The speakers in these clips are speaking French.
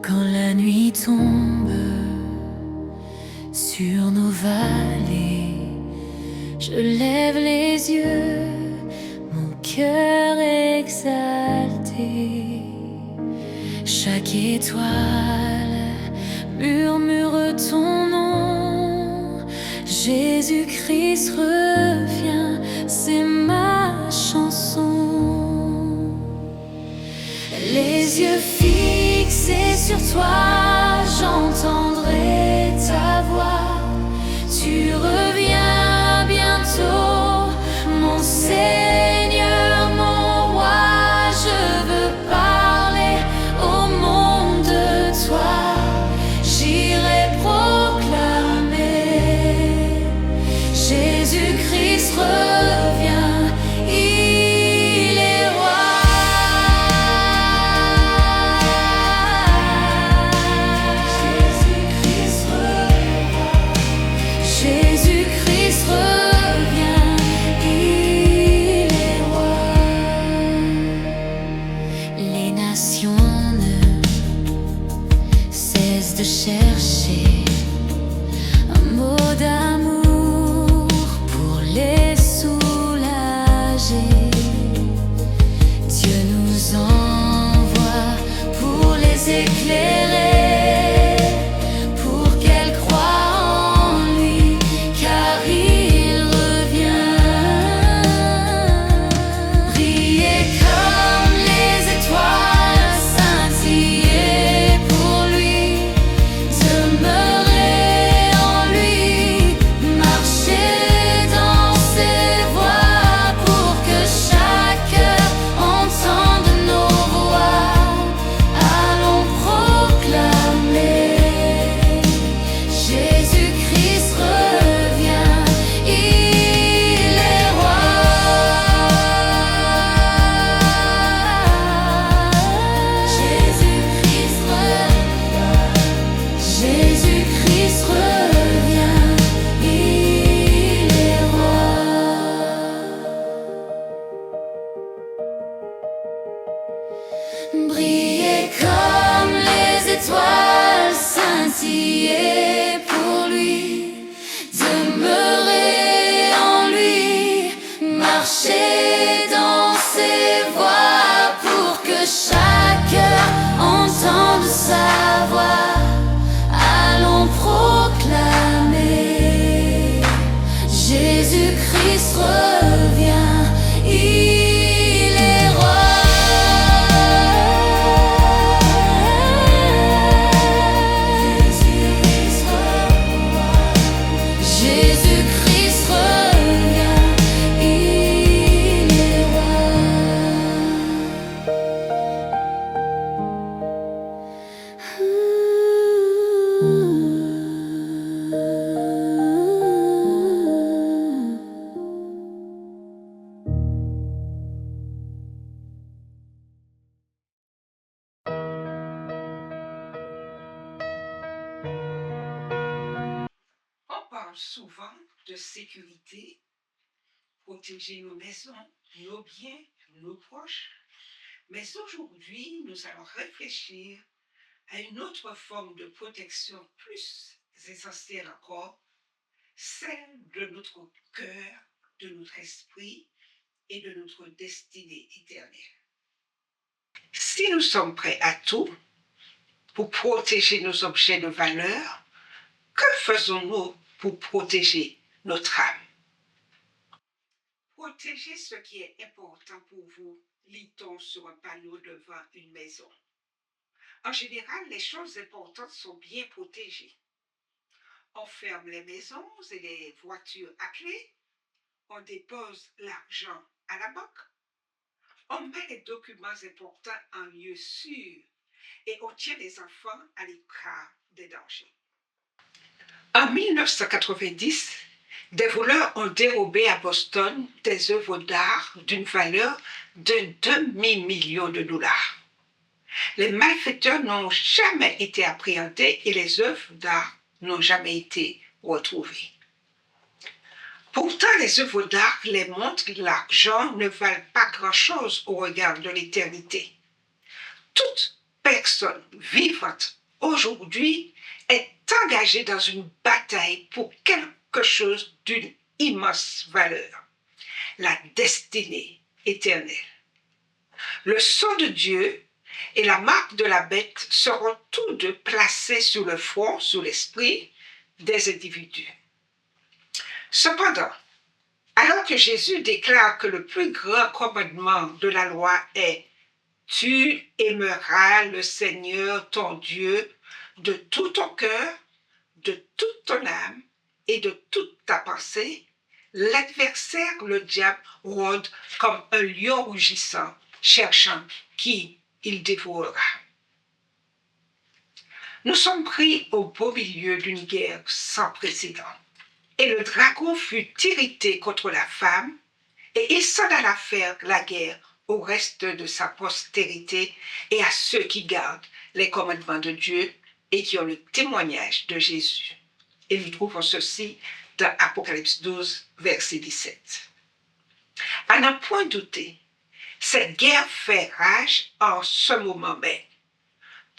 Quand la nuit tombe sur nos vallées, je lève les yeux, mon cœur exalté. Chaque étoile murmure ton nom. Jésus-Christ revient, c'est ma chanson. Les yeux fixés sur toi, j'entendrai ta voix. Tu reviens bientôt, mon Seigneur, mon roi. Je veux parler au monde de toi. J'irai proclamer Jésus-Christ revient, il est roi. Jésus-Christ revient, il est roi. Les nations ne cessent de chercher un mot d'amour pour les soulager. Dieu nous envoie pour les éclairer, pour qu'elles croient en lui, car il revient. Brillez comme les étoiles, scintillez pour lui, demeurez en lui, marchez dans ses voies, pour que chaque cœur entende nos voix. Allons proclamer Jésus-Christ revient, il est roi. Jésus-Christ revient, Jésus-Christ revient, il est roi. Brillez comme les étoiles, scintillez pour lui, demeurez en lui, marchez dans ses voies, pour que chaque cœur entende sa voix. Allons proclamer Jésus-Christ revient, il est roi. Jésus-Christ revient, il est roi. On parle souvent de sécurité, protéger nos maisons, nos biens, nos proches, mais aujourd'hui, nous allons réfléchir à une autre forme de protection plus essentielle encore, celle de notre cœur, de notre esprit et de notre destinée éternelle. Si nous sommes prêts à tout pour protéger nos objets de valeur, que faisons-nous pour protéger notre âme? Protéger ce qui est important pour vous, lit-on sur un panneau devant une maison. En général, les choses importantes sont bien protégées. On ferme les maisons et les voitures à clé. On dépose l'argent à la banque. On met les documents importants en lieu sûr et on tient les enfants à l'écart des dangers. En 1990, des voleurs ont dérobé à Boston des œuvres d'art d'une valeur de $2 millions. Les malfaiteurs n'ont jamais été appréhendés et les œuvres d'art n'ont jamais été retrouvées. Pourtant, les œuvres d'art, les montres, l'argent ne valent pas grand-chose au regard de l'éternité. Toute personne vivante aujourd'hui, est engagé dans une bataille pour quelque chose d'une immense valeur, la destinée éternelle. Le sceau de Dieu et la marque de la bête seront tous deux placés sur le front, sur l'esprit des individus. Cependant, alors que Jésus déclare que le plus grand commandement de la loi est « Tu aimeras le Seigneur ton Dieu de tout ton cœur, de toute ton âme et de toute ta pensée », l'adversaire, le diable, rôde comme un lion rugissant, cherchant qui il dévorera. Nous sommes pris au beau milieu d'une guerre sans précédent. Et le dragon fut irrité contre la femme, et il s'en alla faire la guerre au reste de sa postérité et à ceux qui gardent les commandements de Dieu et qui ont le témoignage de Jésus. Et nous trouvons ceci dans Apocalypse 12, verset 17. À n'en point douter, cette guerre fait rage en ce moment même.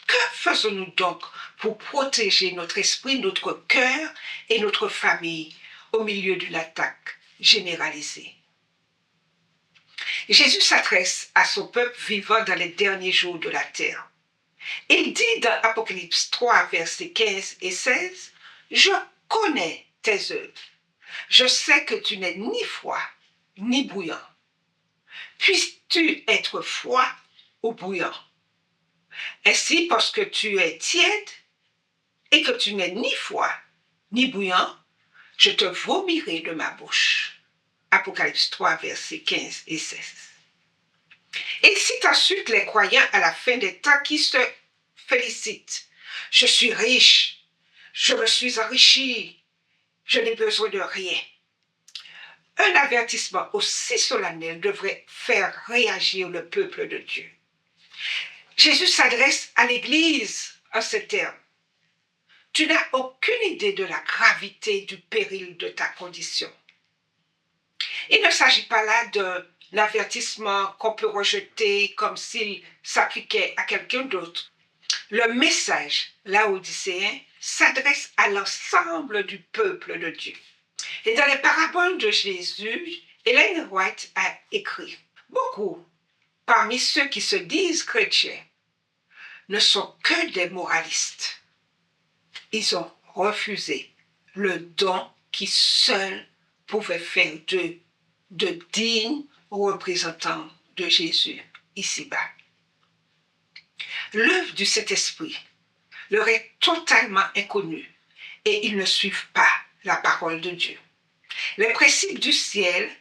Que faisons-nous donc pour protéger notre esprit, notre cœur et notre famille au milieu d'une attaque généralisée? Jésus s'adresse à son peuple vivant dans les derniers jours de la terre. Il dit dans Apocalypse 3, versets 15 et 16, « Je connais tes œuvres. Je sais que tu n'es ni froid ni bouillant. Puisses-tu être froid ou bouillant? Ainsi, parce que tu es tiède et que tu n'es ni froid ni bouillant, je te vomirai de ma bouche. » Apocalypse 3, versets 15 et 16. Il cite ensuite les croyants à la fin des temps qui se félicitent. « Je suis riche, je me suis enrichi, je n'ai besoin de rien. » Un avertissement aussi solennel devrait faire réagir le peuple de Dieu. Jésus s'adresse à l'Église en ces termes. Tu n'as aucune idée de la gravité du péril de ta condition. Il ne s'agit pas là d'un avertissement qu'on peut rejeter comme s'il s'appliquait à quelqu'un d'autre. Le message laodicéen s'adresse à l'ensemble du peuple de Dieu. Et dans les paraboles de Jésus, Ellen White a écrit « Beaucoup parmi ceux qui se disent chrétiens ne sont que des moralistes. Ils ont refusé le don qui seul pouvait faire d'eux de dignes représentants de Jésus ici-bas. L'œuvre du Saint-Esprit leur est totalement inconnue et ils ne suivent pas la parole de Dieu. Les principes du ciel,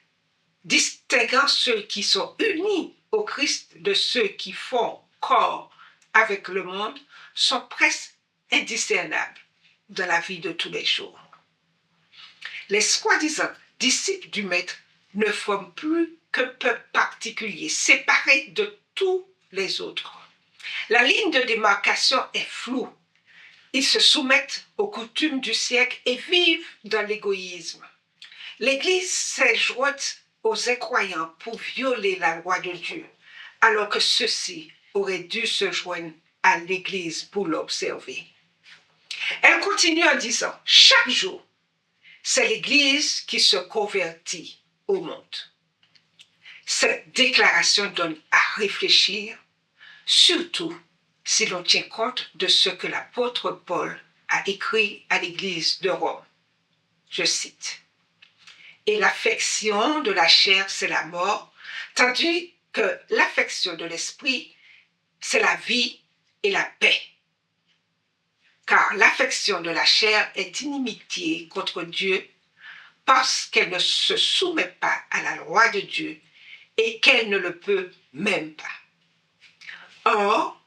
distinguant ceux qui sont unis au Christ de ceux qui font corps avec le monde, sont presque indiscernables dans la vie de tous les jours. Les soi-disant disciples du Maître ne forment plus qu'un peuple particulier, séparé de tous les autres. La ligne de démarcation est floue. Ils se soumettent aux coutumes du siècle et vivent dans l'égoïsme. L'Église s'est jointe aux incroyants pour violer la loi de Dieu, alors que ceux-ci auraient dû se joindre à l'Église pour l'observer. Elle continue en disant, chaque jour, c'est l'Église qui se convertit au monde. Cette déclaration donne à réfléchir, surtout si l'on tient compte de ce que l'apôtre Paul a écrit à l'Église de Rome. Je cite, « Et l'affection de la chair, c'est la mort, tandis que l'affection de l'esprit, c'est la vie et la paix. Car l'affection de la chair est inimitié contre Dieu parce qu'elle ne se soumet pas à la loi de Dieu et qu'elle ne le peut même pas. Or,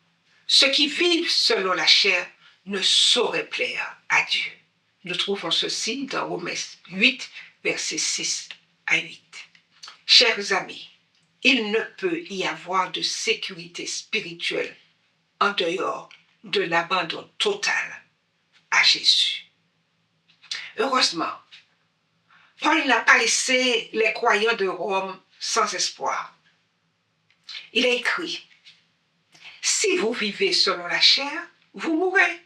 ceux qui vivent selon la chair ne sauraient plaire à Dieu. » Nous trouvons ceci dans Romains 8, versets 6 à 8. Chers amis, il ne peut y avoir de sécurité spirituelle en dehors de l'abandon total à Jésus. Heureusement, Paul n'a pas laissé les croyants de Rome sans espoir. Il a écrit, « Si vous vivez selon la chair, vous mourrez.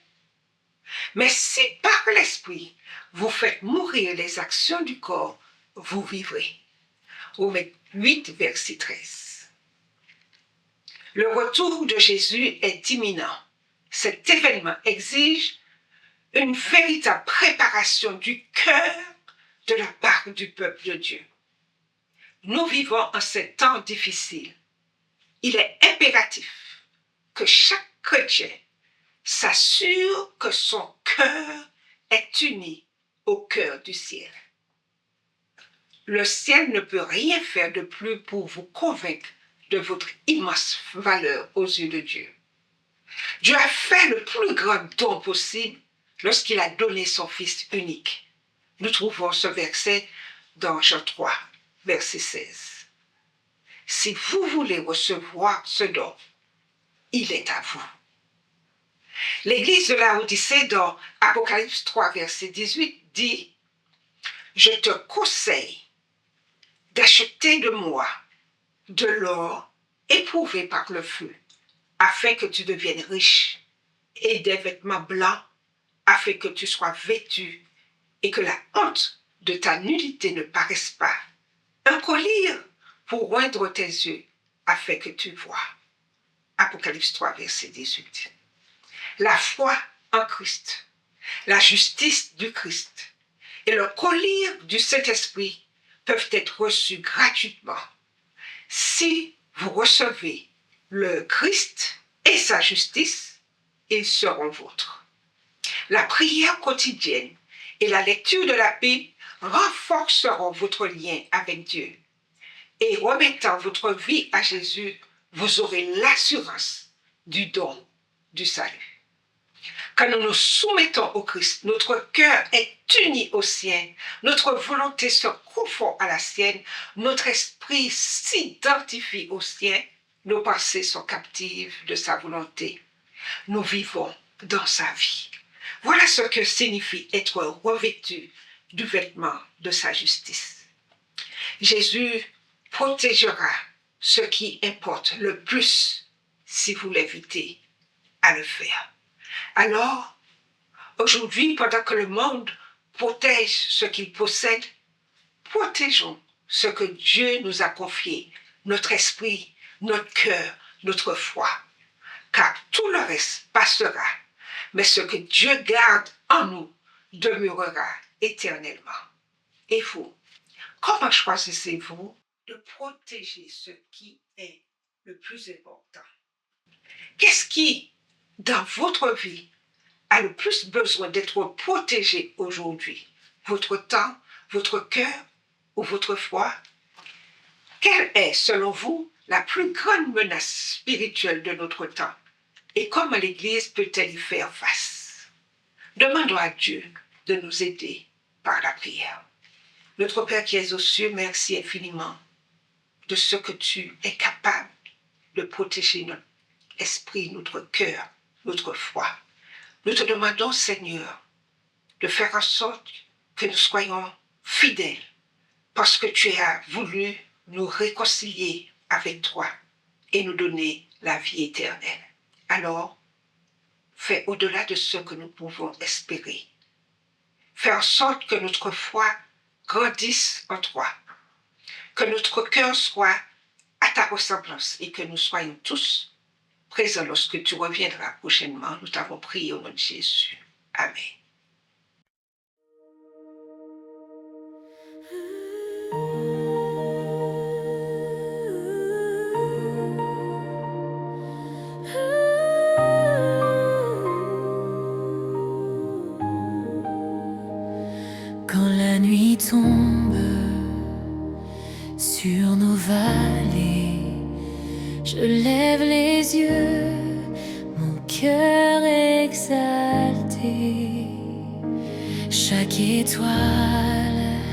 Mais si par l'Esprit, vous faites mourir les actions du corps, vous vivrez. Romains 8, verset 13. Le retour de Jésus est imminent. Cet événement exige une véritable préparation du cœur de la part du peuple de Dieu. Nous vivons en ces temps difficiles. Il est impératif que chaque chrétien s'assure que son cœur est uni au cœur du ciel. Le ciel ne peut rien faire de plus pour vous convaincre de votre immense valeur aux yeux de Dieu. Dieu a fait le plus grand don possible lorsqu'il a donné son Fils unique. Nous trouvons ce verset dans Jean 3, verset 16. Si vous voulez recevoir ce don, il est à vous. L'église de la Odyssée dans Apocalypse 3, verset 18 dit « Je te conseille d'acheter de moi de l'or éprouvé par le feu, afin que tu deviennes riche, et des vêtements blancs, afin que tu sois vêtu, et que la honte de ta nudité ne paraisse pas, un collier pour oindre tes yeux, afin que tu vois. » Apocalypse 3, verset 18. La foi en Christ, la justice du Christ et le collier du Saint-Esprit peuvent être reçus gratuitement si vous recevez le Christ et sa justice, ils seront vôtres. La prière quotidienne et la lecture de la Bible renforceront votre lien avec Dieu. Et remettant votre vie à Jésus, vous aurez l'assurance du don du salut. Quand nous nous soumettons au Christ, notre cœur est uni au sien, notre volonté se confond à la sienne, notre esprit s'identifie au sien, nos pensées sont captives de sa volonté. Nous vivons dans sa vie. Voilà ce que signifie être revêtu du vêtement de sa justice. Jésus protégera ce qui importe le plus si vous l'invitez à le faire. Alors, aujourd'hui, pendant que le monde protège ce qu'il possède, protégeons ce que Dieu nous a confié, notre esprit, notre cœur, notre foi. Car tout le reste passera, mais ce que Dieu garde en nous demeurera éternellement. Et vous, comment choisissez-vous de protéger ce qui est le plus important? Qu'est-ce qui, dans votre vie, a le plus besoin d'être protégé aujourd'hui? Votre temps, votre cœur ou votre foi? Quelle est, selon vous, la plus grande menace spirituelle de notre temps? Et comment l'Église peut-elle y faire face? Demandons à Dieu de nous aider par la prière. Notre Père qui es aux cieux, merci infiniment de ce que tu es capable de protéger notre esprit, notre cœur, notre foi. Nous te demandons, Seigneur, de faire en sorte que nous soyons fidèles, parce que tu as voulu nous réconcilier avec toi et nous donner la vie éternelle. Alors, fais au-delà de ce que nous pouvons espérer. Fais en sorte que notre foi grandisse en toi, que notre cœur soit à ta ressemblance et que nous soyons tous présents lorsque tu reviendras prochainement. Nous t'avons prié au nom de Jésus. Amen. Quand la nuit tombe sur nos vallées, je lève les yeux, mon cœur exalté. Chaque étoile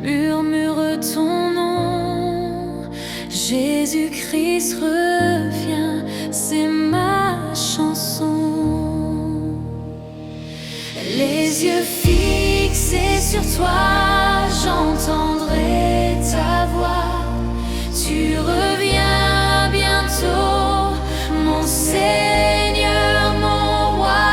murmure ton nom. Jésus-Christ revient, c'est ma chanson. Les yeux fixés sur toi, j'entendrai ta voix. Tu reviens bientôt, mon Seigneur, mon roi.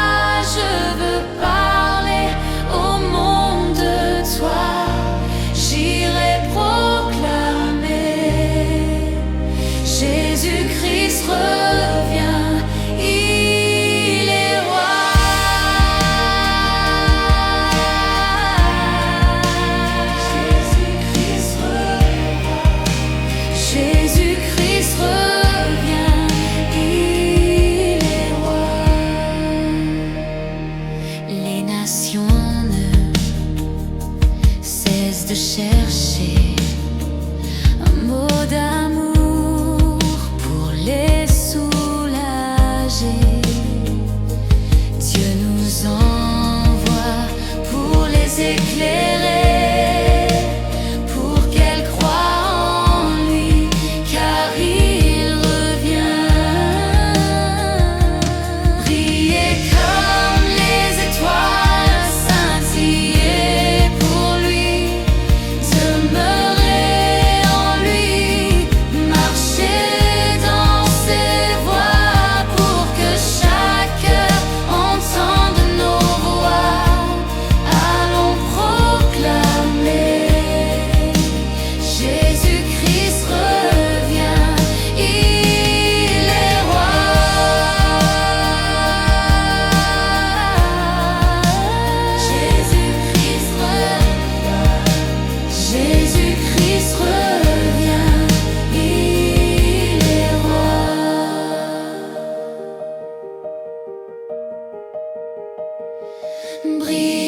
brille.